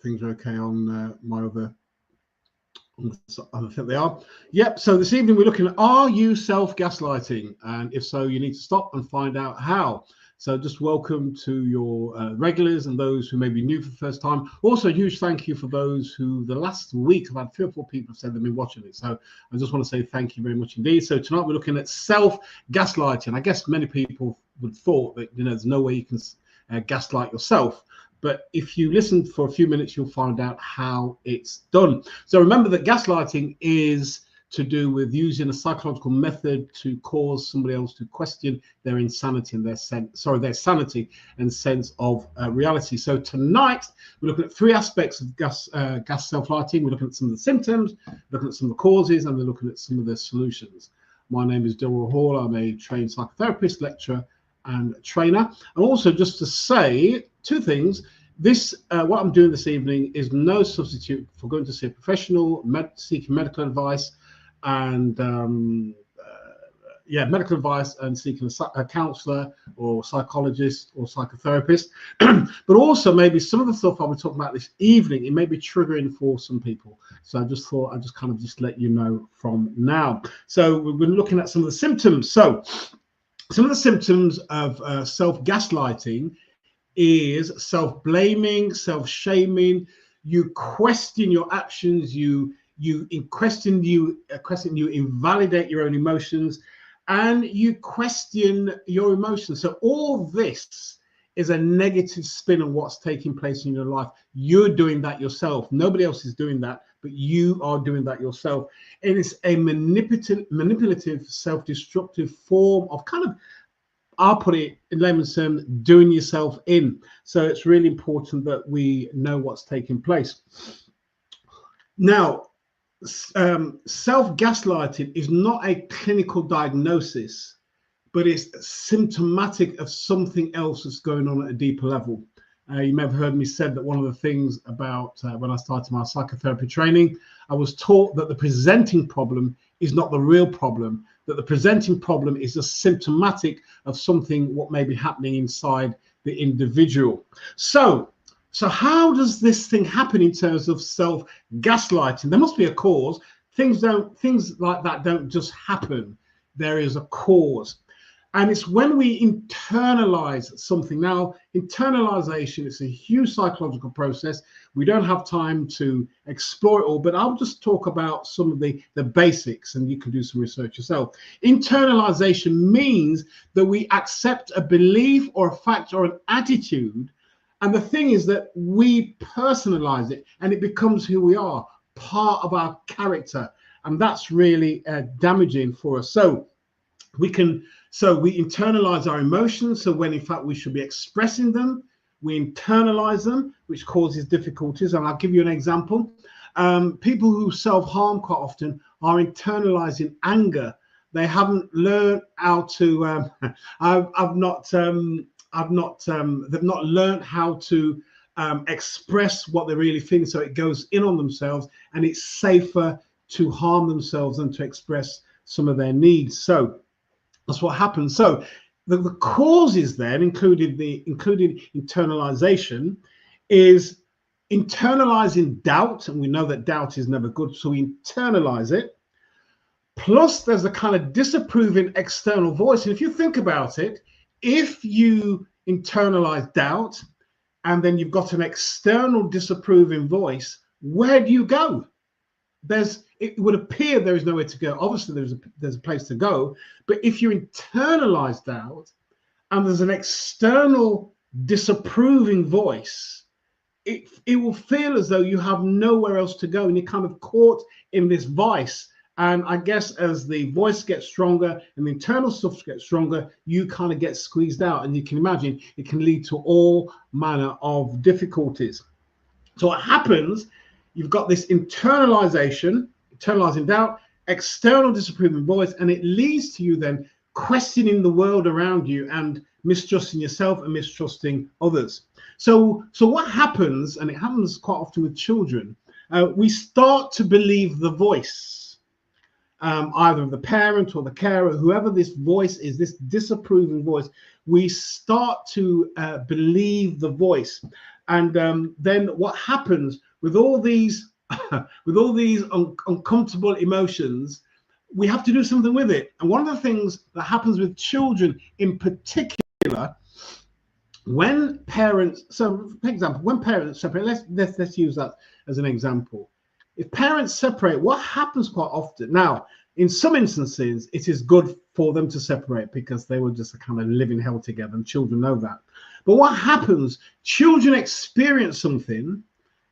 things are okay on my other. I think they are. Yep. So this evening we're looking at, are you self-gaslighting? And if so, you need to stop and find out how. So just welcome to your regulars and those who may be new for the first time. Also, a huge thank you for those who the last week I've had 3 or 4 people said they've been watching it. So I just want to say thank you very much indeed. So tonight we're looking at self-gaslighting. I guess many people would thought that, there's no way you can gaslight yourself. But if you listen for a few minutes, you'll find out how it's done. So remember that gaslighting is to do with using a psychological method to cause somebody else to question their insanity and their sanity and sense of reality. So tonight we're looking at 3 aspects of gas self-lighting. We're looking at some of the symptoms, looking at some of the causes, and we're looking at some of the solutions. My name is Delroy. I'm a trained psychotherapist, lecturer, and trainer. And also, just to say 2 things. This what I'm doing this evening is no substitute for going to see a professional, seeking medical advice, and medical advice and seeking a counselor or psychologist or psychotherapist. But also maybe some of the stuff I'll be talking about this evening, it may be triggering for some people. So I just thought I'd just let you know from now. So we've been looking at some of the symptoms. So some of the symptoms of self-gaslighting is self-blaming, self-shaming. You question your actions, you invalidate your own emotions, and you question your emotions. So all this is a negative spin on what's taking place in your life. You're doing that yourself. Nobody else is doing that, but you are doing that yourself. It is a manipulative, self-destructive form of I'll put it in layman's terms, doing yourself in. So it's really important that we know what's taking place. Now, self-gaslighting is not a clinical diagnosis, but it's symptomatic of something else that's going on at a deeper level. You may have heard me said that one of the things about when I started my psychotherapy training, I was taught that the presenting problem is not the real problem, that the presenting problem is just symptomatic of something what may be happening inside the individual. So how does this thing happen in terms of self-gaslighting? There must be a cause. Things like that don't just happen. There is a cause. And it's when we internalize something. Now, internalization is a huge psychological process. We don't have time to explore it all, but I'll just talk about some of the basics, and you can do some research yourself. Internalization means that we accept a belief or a fact or an attitude, and the thing is that we personalize it, and it becomes who we are, part of our character, and that's really damaging for us. So we internalize our emotions. So when in fact we should be expressing them, we internalize them, which causes difficulties. And I'll give you an example. People who self-harm quite often are internalizing anger. They haven't learned how to. They've not learned how to express what they really think. So it goes in on themselves, and it's safer to harm themselves than to express some of their needs. So that's what happens. So the causes then, including internalization, is internalizing doubt, and we know that doubt is never good, so we internalize it. Plus, there's a kind of disapproving external voice. And if you think about it, if you internalize doubt and then you've got an external disapproving voice, where do you go? It would appear there is nowhere to go. Obviously, there's a place to go. But if you internalize doubt and there's an external disapproving voice, it will feel as though you have nowhere else to go, and you're kind of caught in this vice. And I guess as the voice gets stronger and the internal stuff gets stronger, you kind of get squeezed out. And you can imagine it can lead to all manner of difficulties. So what happens, you've got this internalizing doubt, external disapproving voice, and it leads to you then questioning the world around you and mistrusting yourself and mistrusting others. So what happens, and it happens quite often with children, we start to believe the voice, either of the parent or the carer, whoever this voice is, this disapproving voice, we start to believe the voice. And then what happens with all these with all these uncomfortable emotions, we have to do something with it. And one of the things that happens with children in particular, when parents, so for example, when parents separate, let's use that as an example. If parents separate, what happens quite often now, in some instances it is good for them to separate because they will just kind of live in hell together, and children know that. But what happens, children experience something,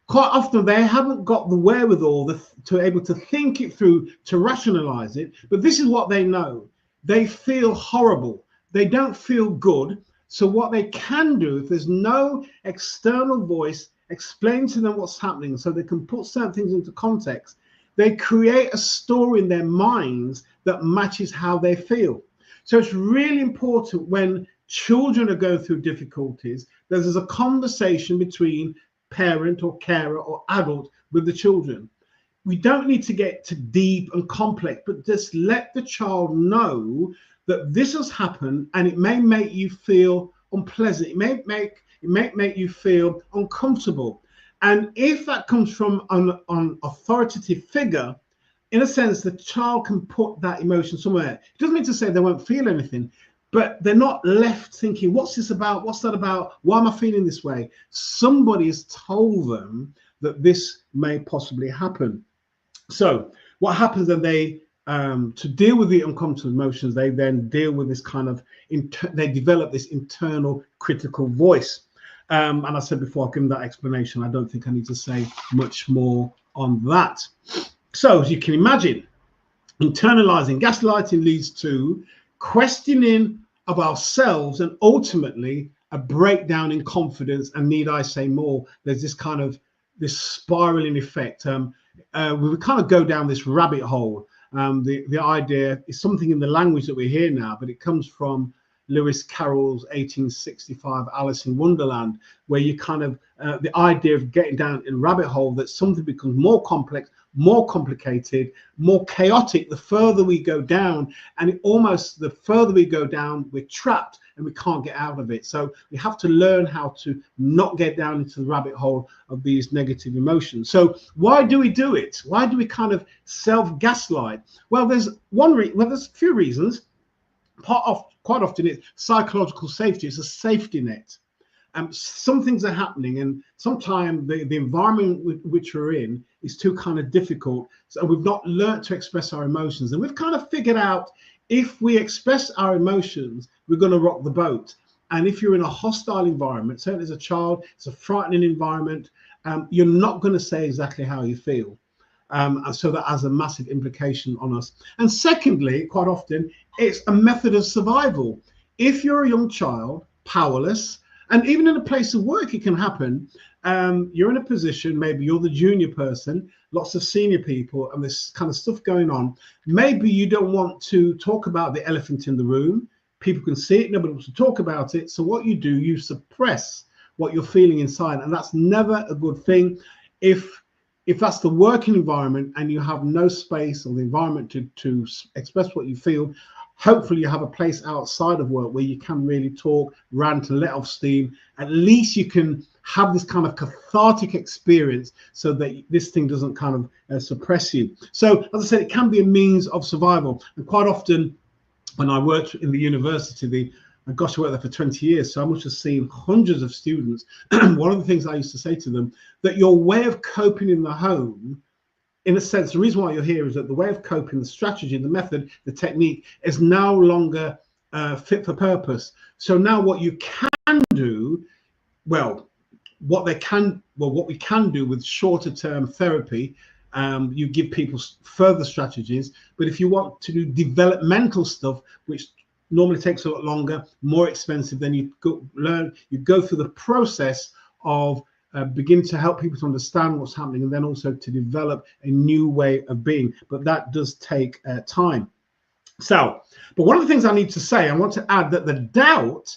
quite often they haven't got the wherewithal to able to think it through, to rationalize it, but this is what they know. They feel horrible, they don't feel good. So what they can do, if there's no external voice explain to them what's happening so they can put certain things into context, they create a story in their minds that matches how they feel. So it's really important when children are going through difficulties, there's a conversation between parent or carer or adult with the children. We don't need to get too deep and complex, but just let the child know that this has happened, and it may make you feel unpleasant. It may make you feel uncomfortable. And if that comes from an authoritative figure, in a sense, the child can put that emotion somewhere. It doesn't mean to say they won't feel anything, but they're not left thinking, what's this about? What's that about? Why am I feeling this way? Somebody has told them that this may possibly happen. So what happens then, they to deal with the uncomfortable emotions, they then deal with this kind of they develop this internal critical voice. And I said before, I'll give them that explanation. I don't think I need to say much more on that. So as you can imagine, internalizing gaslighting leads to questioning of ourselves and ultimately a breakdown in confidence. And need I say more? There's this kind of this spiraling effect. We would kind of go down this rabbit hole. The idea is something in the language that we hear now, but it comes from Lewis Carroll's 1865 Alice in Wonderland, where you kind of the idea of getting down in a rabbit hole, that something becomes more complex, more complicated, more chaotic the further we go down, and it almost the further we go down, we're trapped and we can't get out of it. So we have to learn how to not get down into the rabbit hole of these negative emotions. So why do we do it? Why do we kind of self-gaslight? Well, there's there's a few reasons. Quite often it's psychological safety. It's a safety net. Some things are happening, and sometimes the environment which we're in is too kind of difficult. So we've not learned to express our emotions, and we've kind of figured out if we express our emotions, we're going to rock the boat. And if you're in a hostile environment, certainly as a child, it's a frightening environment, you're not going to say exactly how you feel. And so that has a massive implication on us. And secondly, quite often, it's a method of survival. If you're a young child, powerless, and even in a place of work, it can happen. You're in a position, maybe you're the junior person, lots of senior people, and this kind of stuff going on. Maybe you don't want to talk about the elephant in the room. People can see it, nobody wants to talk about it. So what you do, you suppress what you're feeling inside, and that's never a good thing. If that's the working environment and you have no space or the environment to express what you feel, hopefully you have a place outside of work where you can really talk, rant, and let off steam. At least you can have this kind of cathartic experience so that this thing doesn't kind of suppress you. So as I said, it can be a means of survival. And quite often when I worked in the university, I worked there for 20 years, so I must have seen hundreds of students. One of the things I used to say to them, that your way of coping in the home, in a sense, the reason why you're here is that the way of coping, the strategy, the method, the technique is no longer fit for purpose. So now what you can do, what we can do with shorter term therapy, you give people further strategies. But if you want to do developmental stuff, which normally takes a lot longer, more expensive, then you go through the process of begin to help people to understand what's happening, and then also to develop a new way of being. But that does take time. So, but one of the things I need to say, I want to add that the doubt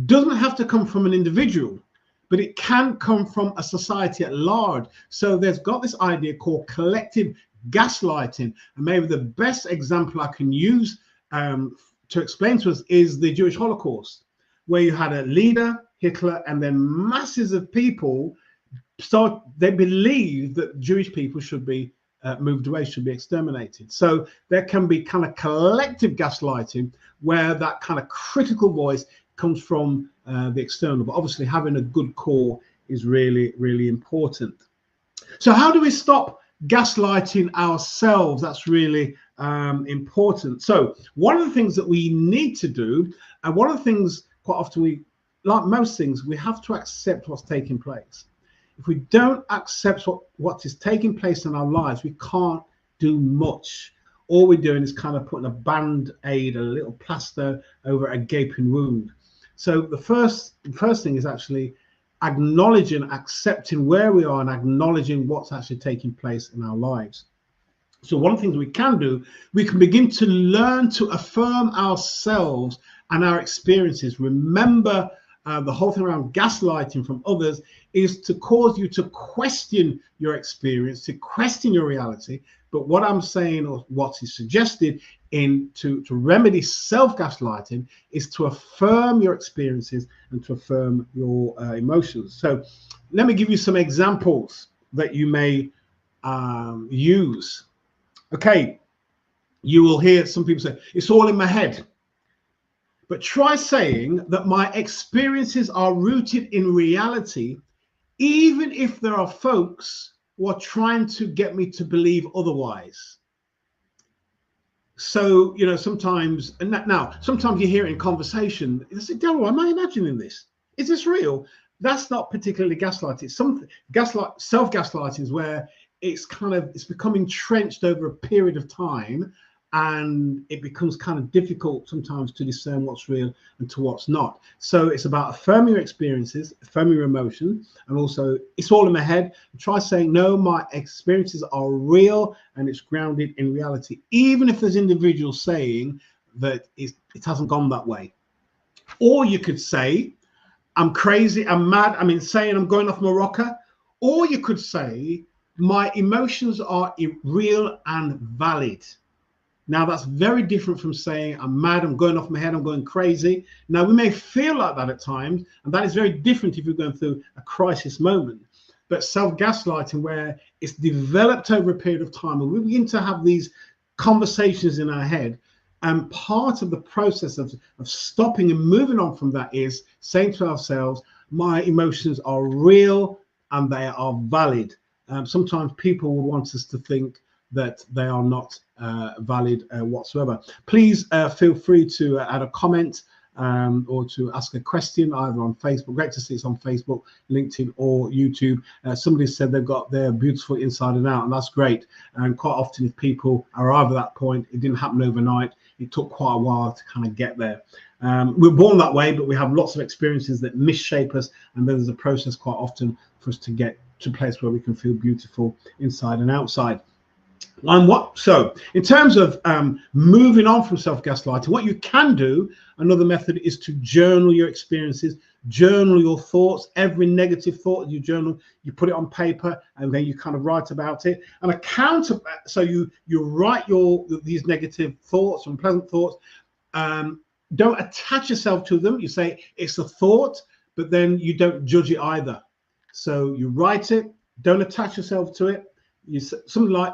doesn't have to come from an individual, but it can come from a society at large. So there's got this idea called collective gaslighting, and maybe the best example I can use to explain to us is the Jewish Holocaust, where you had a leader, Hitler, and then masses of people they believe that Jewish people should be moved away, should be exterminated. So there can be kind of collective gaslighting where that kind of critical voice comes from the external, but obviously having a good core is really, really important. So how do we stop gaslighting ourselves? That's really important. So one of the things that we need to do, and one of the things quite often we, like most things, we have to accept what's taking place. If we don't accept what is taking place in our lives, we can't do much. All we're doing is kind of putting a band-aid, a little plaster over a gaping wound. So the first thing is actually acknowledging, accepting where we are and acknowledging what's actually taking place in our lives. So one of the things we can do, we can begin to learn to affirm ourselves and our experiences. Remember, the whole thing around gaslighting from others is to cause you to question your experience, to question your reality. But what I'm saying, or what is suggested to remedy self-gaslighting, is to affirm your experiences and to affirm your emotions. So let me give you some examples that you may use. Okay, you will hear some people say, it's all in my head. But try saying that my experiences are rooted in reality, even if there are folks who are trying to get me to believe otherwise. So, you know, sometimes, and now, sometimes you hear it in conversation, you say, Delroy, am I imagining this? Is this real? That's not particularly gaslighting. It's something, self-gaslighting is where it's become entrenched over a period of time, and it becomes kind of difficult sometimes to discern what's real and to what's not. So it's about affirming your experiences, affirming your emotions, and also it's all in my head. Try saying, no, my experiences are real and it's grounded in reality, even if there's individuals saying that it hasn't gone that way. Or you could say, I'm crazy, I'm mad, I'm insane, I'm going off my rocker. Or you could say, my emotions are real and valid. Now, that's very different from saying, I'm mad, I'm going off my head, I'm going crazy. Now, we may feel like that at times, and that is very different if you're going through a crisis moment. But self-gaslighting, where it's developed over a period of time, and we begin to have these conversations in our head, and part of the process of stopping and moving on from that is saying to ourselves, my emotions are real and they are valid. Sometimes people will want us to think that they are not valid whatsoever. Please feel free to add a comment or to ask a question either on Facebook. Great to see it's on Facebook, LinkedIn, or YouTube. Somebody said they've got their beautiful inside and out, and that's great. And quite often, if people arrive at that point, it didn't happen overnight. It took quite a while to kind of get there. We're born that way, but we have lots of experiences that misshape us, and then there's a process quite often for us to get to a place where we can feel beautiful inside and outside. So in terms of moving on from self-gaslighting, what you can do, another method, is to journal your experiences, journal your thoughts. Every negative thought you journal, you put it on paper, and then you kind of write about it. And so you write these negative thoughts, unpleasant thoughts. Don't attach yourself to them. You say it's a thought, but then you don't judge it either. So you write it, don't attach yourself to it. You say something like,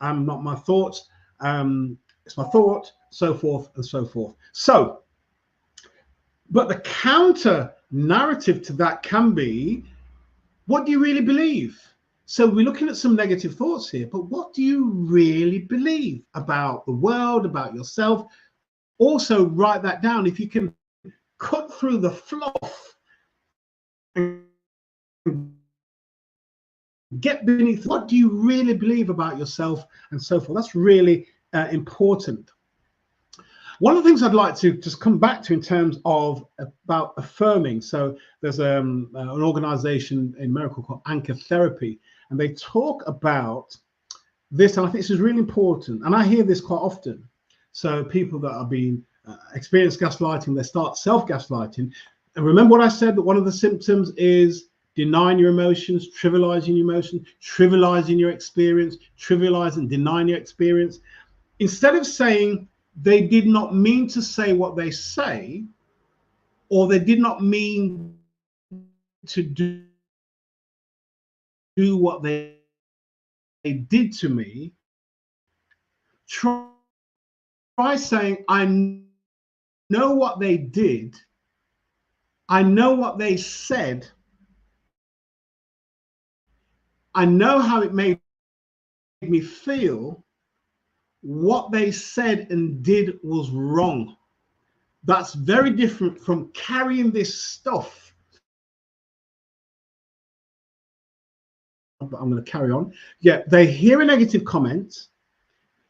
I'm not my thoughts, it's my thought, so forth and so forth. So, but the counter narrative to that can be, what do you really believe? So we're looking at some negative thoughts here, but what do you really believe about the world, about yourself? Also write that down. If you can cut through the fluff and get beneath, what do you really believe about yourself and so forth? That's really important. One of the things I'd like to just come back to in terms of about affirming. So there's an organization in America called Anchor Therapy, and they talk about this, and I think this is really important, and I hear this quite often. So people that are being experienced gaslighting, they start self-gaslighting. And remember what I said, that one of the symptoms is denying your emotions, trivializing your emotions, trivializing your experience, trivializing, denying your experience. Instead of saying they did not mean to say what they say, or they did not mean to do what they did to me, try saying, I know what they did, I know what they said, I know how it made me feel. What they said and did was wrong. That's very different from carrying this stuff. But I'm going to carry on. Yeah, they hear a negative comment.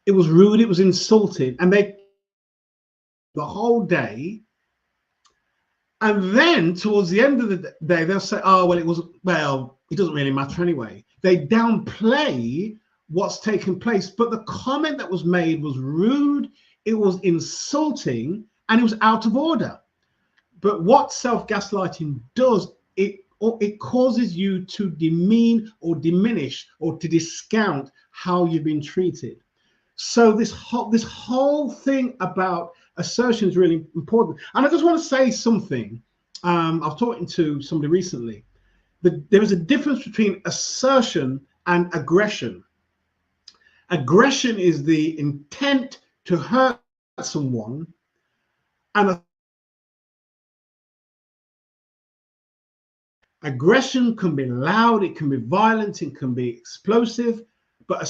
It was rude, it was insulting, and they the whole day. And then towards the end of the day, they'll say, oh, well, it doesn't really matter anyway. They downplay what's taken place. But the comment that was made was rude, it was insulting, and it was out of order. But what self-gaslighting does, it causes you to demean or diminish or to discount how you've been treated. So this whole thing about assertion is really important. And I just want to say something. I was talking to somebody recently. There is a difference between assertion and aggression. Aggression is the intent to hurt someone, and aggression can be loud, it can be violent, it can be explosive. But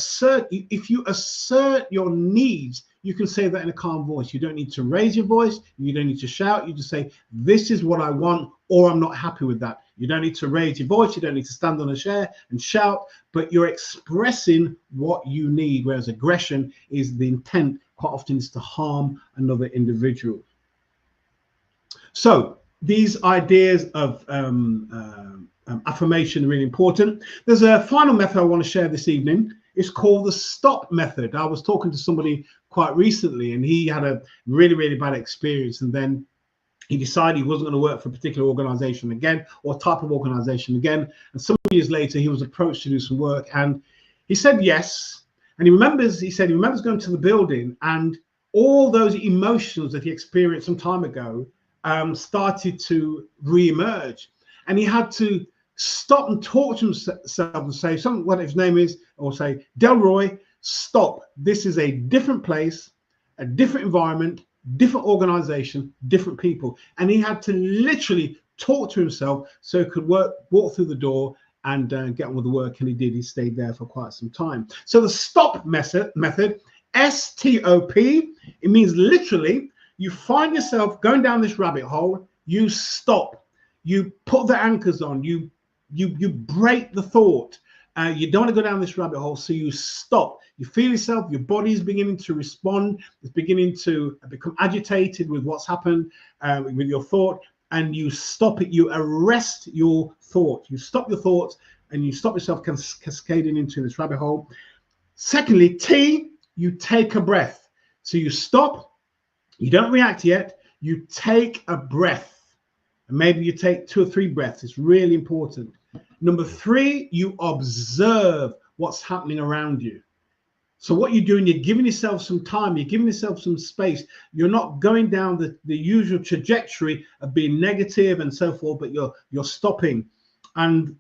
if you assert your needs, you can say that in a calm voice. You don't need to raise your voice. You don't need to shout. You just say, this is what I want, or I'm not happy with that. You don't need to raise your voice. You don't need to stand on a chair and shout, but you're expressing what you need. Whereas aggression is the intent, quite often, is to harm another individual. So these ideas of affirmation are really important. There's a final method I want to share this evening. It's called the stop method. I was talking to somebody quite recently, and he had a really, really bad experience. And then he decided he wasn't going to work for a particular organization again, or type of organization again. And some years later, he was approached to do some work, and he said yes. And he said he remembers going to the building, and all those emotions that he experienced some time ago started to re-emerge. And he had to stop and talk to himself and say something, what his name is, or say, Delroy, stop. This is a different place, a different environment, different organization, different people. And he had to literally talk to himself so he could walk through the door and get on with the work. And he did. He stayed there for quite some time. So the stop method, S-T-O-P, it means literally you find yourself going down this rabbit hole, you stop. You put the anchors on, you break the thought. You don't want to go down this rabbit hole, so you stop. You feel yourself, your body is beginning to respond. It's beginning to become agitated with what's happened with your thought, and you stop it. You arrest your thought. You stop your thoughts, and you stop yourself cascading into this rabbit hole. Secondly, T, you take a breath. So you stop. You don't react yet. You take a breath. And maybe you take 2 or 3 breaths. It's really important. Number 3, you observe what's happening around you. So what you're doing, you're giving yourself some time, you're giving yourself some space. You're not going down the usual trajectory of being negative and so forth, but you're stopping. And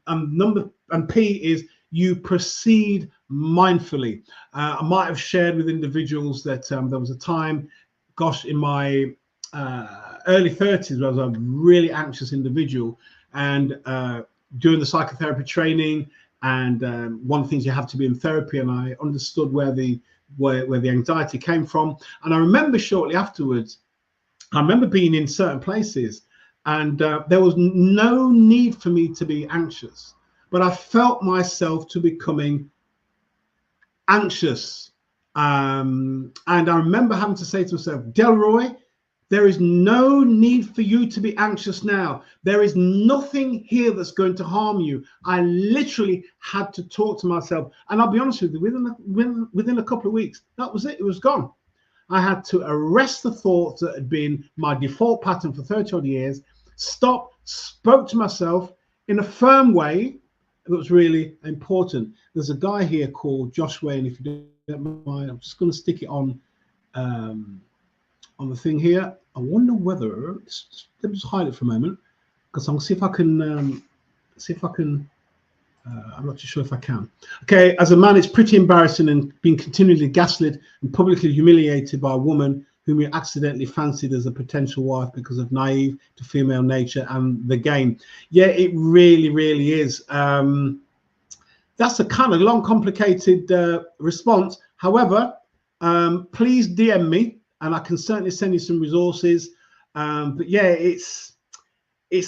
P is you proceed mindfully. I might have shared with individuals that there was a time, gosh, in my early 30s, where I was a really anxious individual, and during the psychotherapy training, and one of the things, you have to be in therapy, and I understood where the anxiety came from. And I remember shortly afterwards, I remember being in certain places, and there was no need for me to be anxious, but I felt myself to becoming anxious. And I remember having to say to myself, Delroy, there is no need for you to be anxious now. There is nothing here that's going to harm you. I literally had to talk to myself. And I'll be honest with you, within a couple of weeks, that was it. It was gone. I had to arrest the thoughts that had been my default pattern for 30 odd years, stop, spoke to myself in a firm way that was really important. There's a guy here called Joshua, and if you don't mind, I'm just going to stick it on the thing here. I wonder whether, let me just hide it for a moment, because I'll see if I can see if I can. I'm not too sure if I can. Okay, as a man, it's pretty embarrassing and being continually gaslit and publicly humiliated by a woman whom you accidentally fancied as a potential wife because of naive to female nature and the game. Yeah, it really, really is. That's a kind of long, complicated response. However, please DM me, and I can certainly send you some resources. But yeah, it's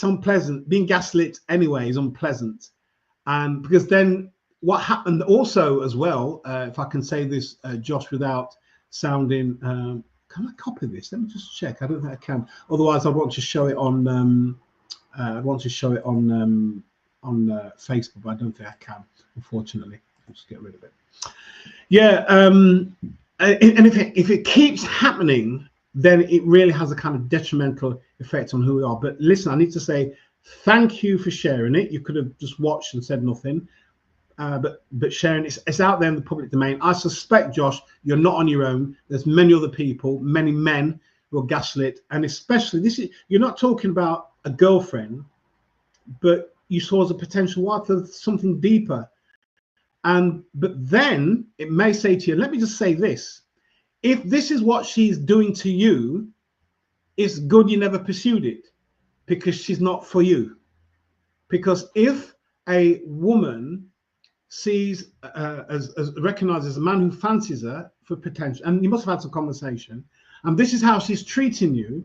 unpleasant. Being gaslit anyway is unpleasant, and because then what happened also as well, if I can say this, Josh, without sounding, can I copy this? Let me just check. I don't think I can. Otherwise, I want to show it on. I want to show it on Facebook, but I don't think I can, unfortunately. I'll just get rid of it. Yeah, and if it keeps happening, then it really has a kind of detrimental effect on who we are. But listen, I need to say thank you for sharing it. You could have just watched and said nothing, but sharing it's out there in the public domain. I suspect, Josh, you're not on your own. There's many other people, many men who are gaslit, and especially you're not talking about a girlfriend, but you saw as a potential wife of something deeper. But then it may say to you, let me just say this: if this is what she's doing to you, it's good you never pursued it, because she's not for you. Because if a woman sees as recognizes a man who fancies her for potential, and you must have had some conversation, and this is how she's treating you,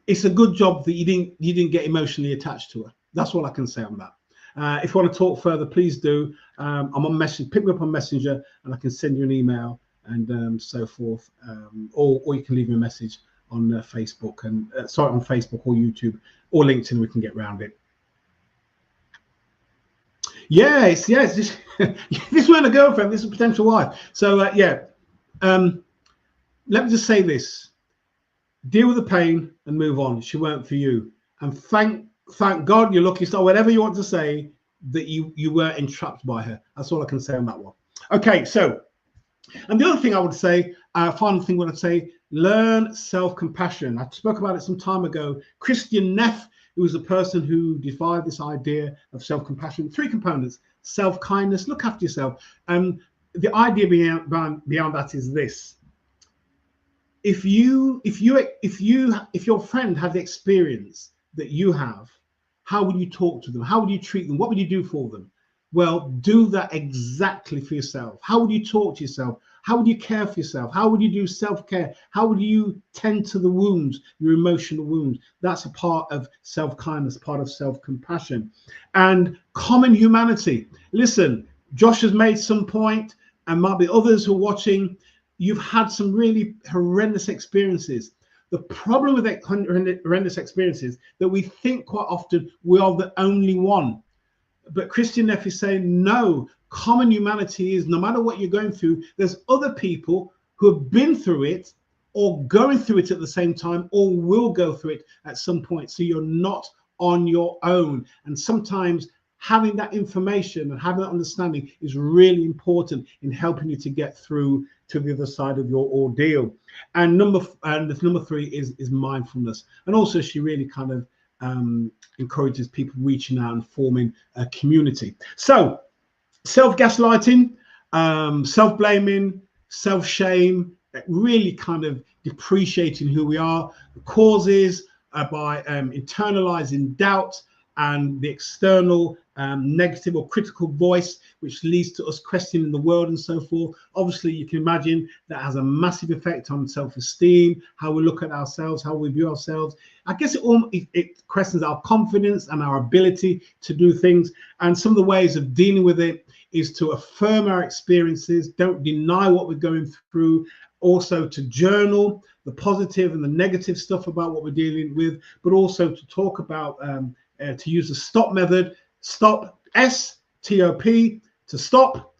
it's a good job that you didn't get emotionally attached to her. That's all I can say on that. If you want to talk further, please do. I'm on message. Pick me up on Messenger, and I can send you an email and so forth. Or you can leave me a message on Facebook and on Facebook or YouTube or LinkedIn. We can get around it. Yes. This weren't a girlfriend. This is a potential wife. So let me just say this: deal with the pain and move on. She weren't for you, and thank God you're lucky star, whatever you want to say, that you were entrapped by her. That's all I can say on that one. Okay, so, and the other thing I would say, final thing I would say, learn self-compassion. I spoke about it some time ago. Christian Neff, who was the person who defined this idea of self-compassion. 3 components: self-kindness, look after yourself. And the idea beyond that is this: if your friend had the experience that you have, how would you talk to them? How would you treat them? What would you do for them? Well, do that exactly for yourself. How would you talk to yourself? How would you care for yourself? How would you do self-care? How would you tend to the wounds, your emotional wounds? That's a part of self-kindness, part of self-compassion. And common humanity. Listen, Josh has made some point, and might be others who are watching. You've had some really horrendous experiences. The problem with that horrendous experiences that we think quite often we are the only one. But Christian Neff is saying, no, common humanity is no matter what you're going through, there's other people who have been through it or going through it at the same time or will go through it at some point. So you're not on your own. And sometimes having that information and having that understanding is really important in helping you to get through to the other side of your ordeal. And number 3 is mindfulness. And also she really kind of encourages people reaching out and forming a community. So self-gaslighting, self-blaming, self-shame, really kind of depreciating who we are. The causes by internalizing doubt and the external negative or critical voice, which leads to us questioning the world and so forth. Obviously, you can imagine that has a massive effect on self-esteem, how we look at ourselves, how we view ourselves. I guess it questions our confidence and our ability to do things. And some of the ways of dealing with it is to affirm our experiences, don't deny what we're going through, also to journal the positive and the negative stuff about what we're dealing with, but also to talk about to use the stop method. Stop, S-T-O-P, to stop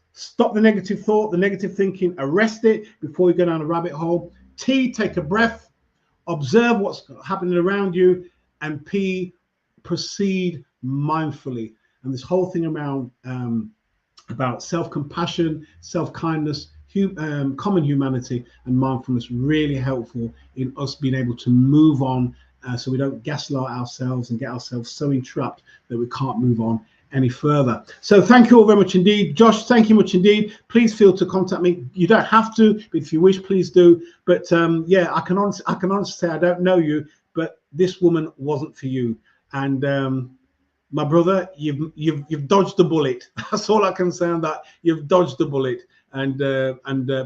the negative thought, the negative thinking, arrest it before you go down a rabbit hole. T, take a breath, observe what's happening around you, and P, proceed mindfully. And this whole thing around about self-compassion, self-kindness, common humanity and mindfulness, really helpful in us being able to move on so we don't gaslight ourselves and get ourselves so entrapped that we can't move on any further. So thank you all very much indeed. Josh, thank you much indeed. Please feel to contact me. You don't have to, but if you wish, please do. But yeah, I can honestly say I don't know you, but this woman wasn't for you. And my brother, you've dodged the bullet. That's all I can say on that. You've dodged the bullet, and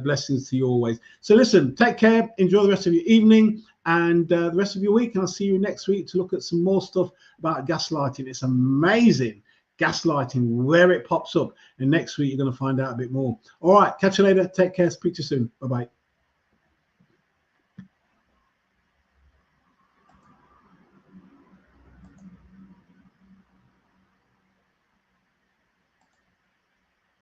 blessings to you always. So listen, take care, enjoy the rest of your evening and the rest of your week, and I'll see you next week to look at some more stuff about gaslighting. It's amazing, gaslighting, where it pops up, and next week you're going to find out a bit more. All right, catch you later. Take care. Speak to you soon. Bye bye.